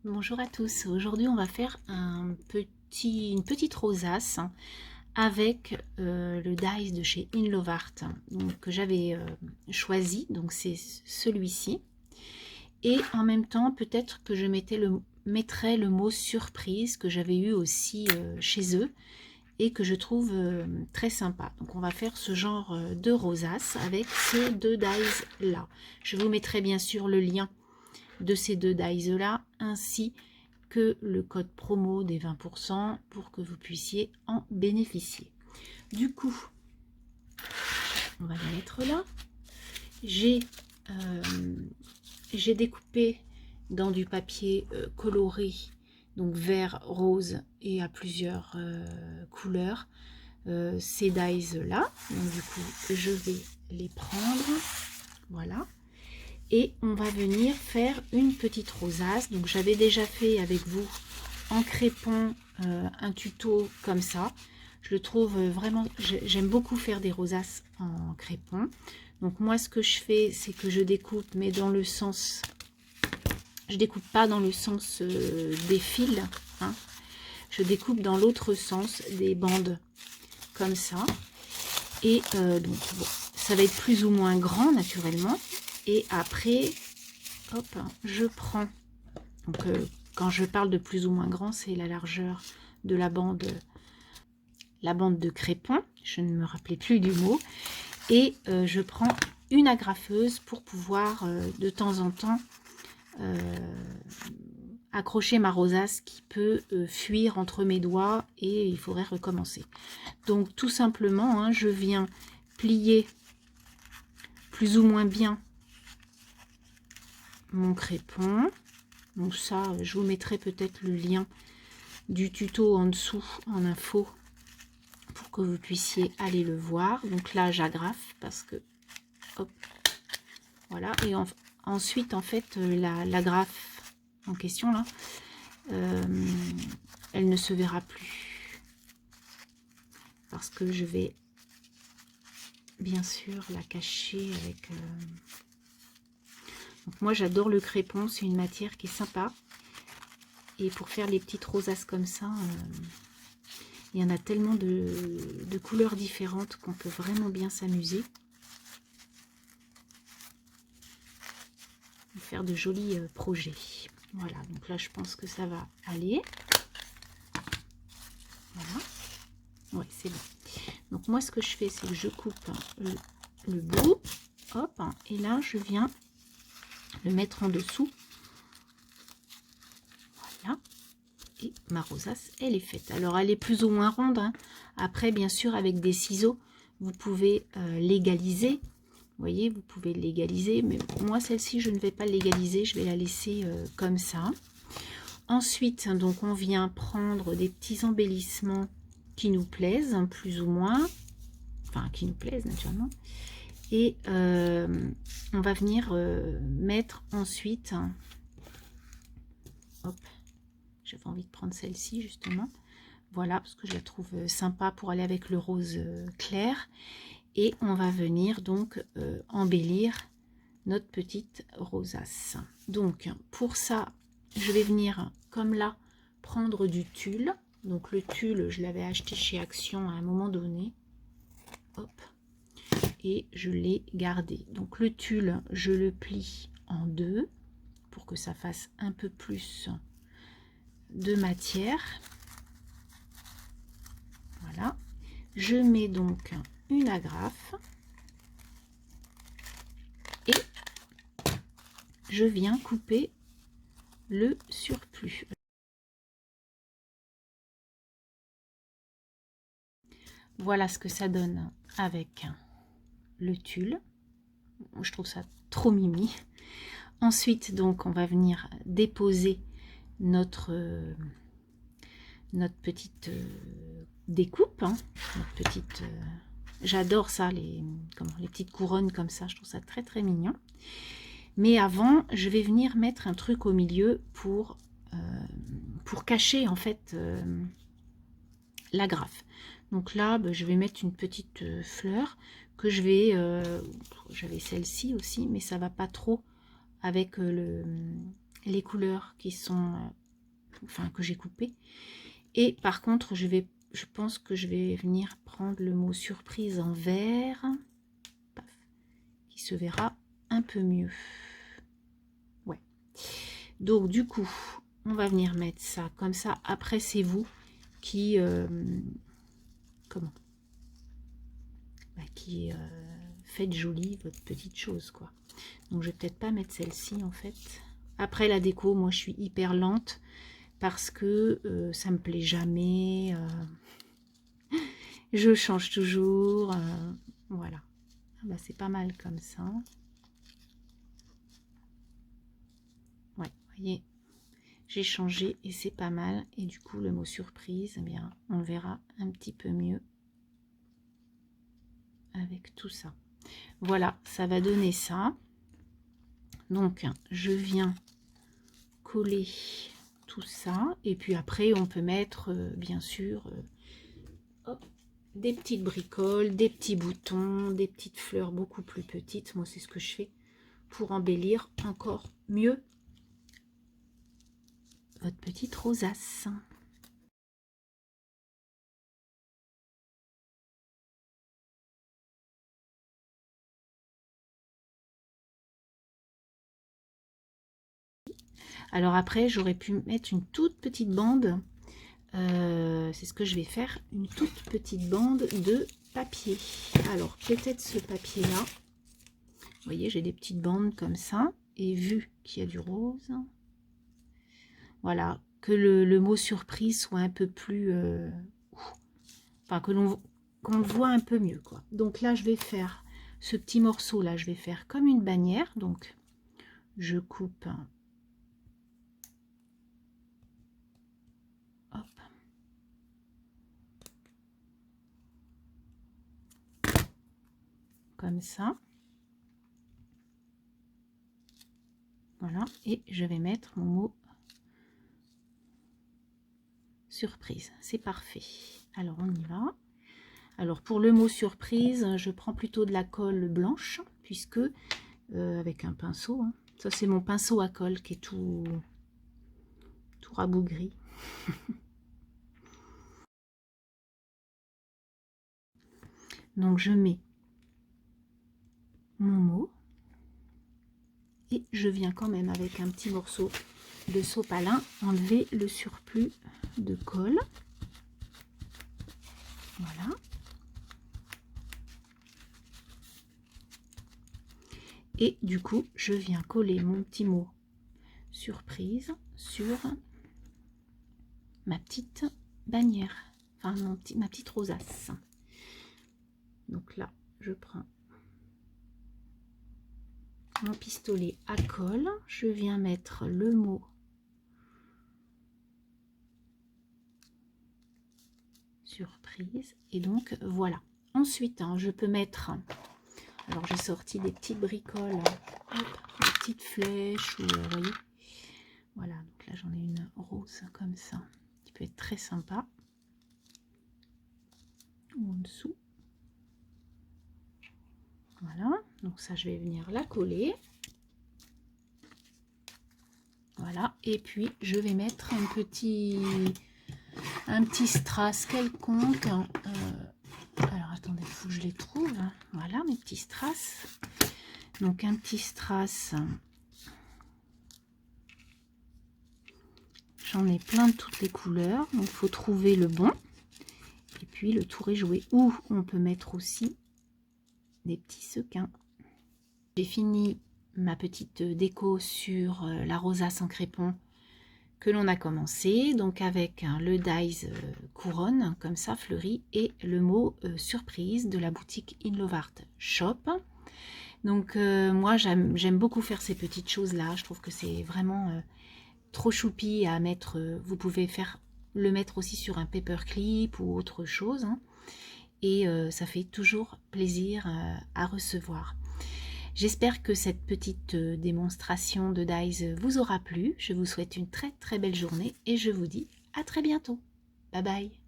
Bonjour à tous, aujourd'hui on va faire une petite rosace avec le dies de chez In Love Art que j'avais choisi, donc c'est celui-ci. Et en même temps peut-être que je mettrai le mot surprise que j'avais eu aussi chez eux et que je trouve très sympa. Donc on va faire ce genre de rosace avec ces deux dies là. Je vous mettrai bien sûr le lien de ces deux dies là ainsi que le code promo des 20% pour que vous puissiez en bénéficier. Du coup, on va les mettre là. J'ai découpé dans du papier coloré, donc vert, rose et à plusieurs couleurs, ces dies là. Donc du coup, je vais les prendre. Voilà. Et on va venir faire une petite rosace. Donc j'avais déjà fait avec vous en crépon un tuto comme ça. Je le trouve vraiment, j'aime beaucoup faire des rosaces en crépon. Donc moi ce que je fais, c'est que je découpe, mais dans le sens, je découpe pas dans le sens des fils, hein. Je découpe dans l'autre sens des bandes comme ça. Et donc bon, ça va être plus ou moins grand naturellement. Et après, hop, je prends, donc quand je parle de plus ou moins grand, c'est la largeur de la bande de crépon, je ne me rappelais plus du mot, et je prends une agrafeuse pour pouvoir de temps en temps accrocher ma rosace qui peut fuir entre mes doigts et il faudrait recommencer. Donc tout simplement, hein, je viens plier plus ou moins bien mon crépon. Donc ça, je vous mettrai peut-être le lien du tuto en dessous en info pour que vous puissiez aller le voir. Donc là, j'agrafe parce que, hop, voilà. Et ensuite, en fait, l'agrafe en question, là, elle ne se verra plus. Parce que je vais, bien sûr, la cacher avec... Donc moi, j'adore le crépon. C'est une matière qui est sympa. Et pour faire les petites rosaces comme ça, il y en a tellement de couleurs différentes qu'on peut vraiment bien s'amuser. Faire de jolis projets. Voilà, donc là je pense que ça va aller. Voilà. Ouais, c'est bon. Donc moi ce que je fais, c'est que je coupe le bout. Hop, et là je viens le mettre en dessous. Voilà. Et ma rosace, elle est faite. Alors elle est plus ou moins ronde, hein. Après, bien sûr, avec des ciseaux, vous pouvez l'égaliser. Vous voyez, vous pouvez l'égaliser, mais moi celle-ci je ne vais pas l'égaliser, je vais la laisser comme ça. Ensuite, donc on vient prendre des petits embellissements qui nous plaisent, plus ou moins, enfin qui nous plaisent naturellement, et on va venir mettre ensuite, hop, j'avais envie de prendre celle-ci justement, voilà, parce que je la trouve sympa pour aller avec le rose clair. Et on va venir donc embellir notre petite rosace. Donc pour ça, je vais venir comme là prendre du tulle. Donc le tulle, je l'avais acheté chez Action à un moment donné. Hop. Et je l'ai gardé. Donc le tulle, je le plie en deux pour que ça fasse un peu plus de matière. Voilà. Je mets donc une agrafe. Et je viens couper le surplus. Voilà ce que ça donne avec le tulle. Je trouve ça trop mimi. Ensuite, donc, on va venir déposer notre petite découpe. Hein, notre petite... J'adore ça, les petites couronnes comme ça. Je trouve ça très très mignon. Mais avant, je vais venir mettre un truc au milieu pour cacher en fait l'agrafe. Donc là, je vais mettre une petite fleur que je vais... J'avais celle-ci aussi, mais ça va pas trop avec les couleurs qui sont, enfin que j'ai coupées. Et par contre, je pense que je vais venir prendre le mot surprise en vert, paf, qui se verra un peu mieux. Ouais. Donc du coup, on va venir mettre ça comme ça. Après, c'est vous qui qui faites jolie votre petite chose, quoi. Donc je vais peut-être pas mettre celle-ci en fait. Après la déco, moi je suis hyper lente parce que ça me plaît jamais. Je change toujours. Voilà. Ah bah, c'est pas mal comme ça. Ouais, vous voyez, j'ai changé et c'est pas mal. Et du coup, le mot surprise, eh bien, on le verra un petit peu mieux avec tout ça. Voilà, ça va donner ça. Donc, je viens coller tout ça. Et puis après, on peut mettre, bien sûr, hop, des petites bricoles, des petits boutons, des petites fleurs beaucoup plus petites. Moi, c'est ce que je fais pour embellir encore mieux votre petite rosace. Alors après, j'aurais pu mettre une toute petite bande. C'est ce que je vais faire, une toute petite bande de papier. Alors peut-être ce papier là, vous voyez, j'ai des petites bandes comme ça, et vu qu'il y a du rose, voilà, que le mot surprise soit un peu plus, enfin qu'on le voit un peu mieux, quoi. Donc là, je vais faire ce petit morceau là, je vais faire comme une bannière. Donc je coupe, hop, comme ça. Voilà, et je vais mettre mon mot surprise. C'est parfait. Alors on y va. Alors pour le mot surprise, je prends plutôt de la colle blanche, puisque avec un pinceau, hein. Ça c'est mon pinceau à colle qui est tout rabougri. Donc je mets mon mot et je viens quand même avec un petit morceau de sopalin enlever le surplus de colle. Voilà. Et du coup, je viens coller mon petit mot surprise sur ma petite bannière, enfin ma petite rosace. Donc là, je prends mon pistolet à colle, je viens mettre le mot surprise et donc voilà. Ensuite, hein, je peux mettre, alors j'ai sorti des petites bricoles, hop, des petites flèches, ou vous voyez, voilà. Donc là, j'en ai une rose comme ça, qui peut être très sympa, ou en dessous. Voilà, donc ça, je vais venir la coller. Voilà, et puis je vais mettre un petit strass quelconque. Alors attendez, il faut que je les trouve. Voilà mes petits strass. Donc un petit strass. J'en ai plein de toutes les couleurs. Donc il faut trouver le bon. Et puis le tour est joué. Ou on peut mettre aussi des petits sequins. J'ai fini ma petite déco sur la rosace en crépon que l'on a commencé, donc avec le dies couronne comme ça fleuri et le mot surprise de la boutique In Love Art Shop. Donc moi j'aime beaucoup faire ces petites choses là, je trouve que c'est vraiment trop choupi à mettre. Vous pouvez le mettre aussi sur un paperclip ou autre chose, hein, et ça fait toujours plaisir à recevoir. J'espère que cette petite démonstration de dies vous aura plu. Je vous souhaite une très très belle journée et je vous dis à très bientôt. Bye bye.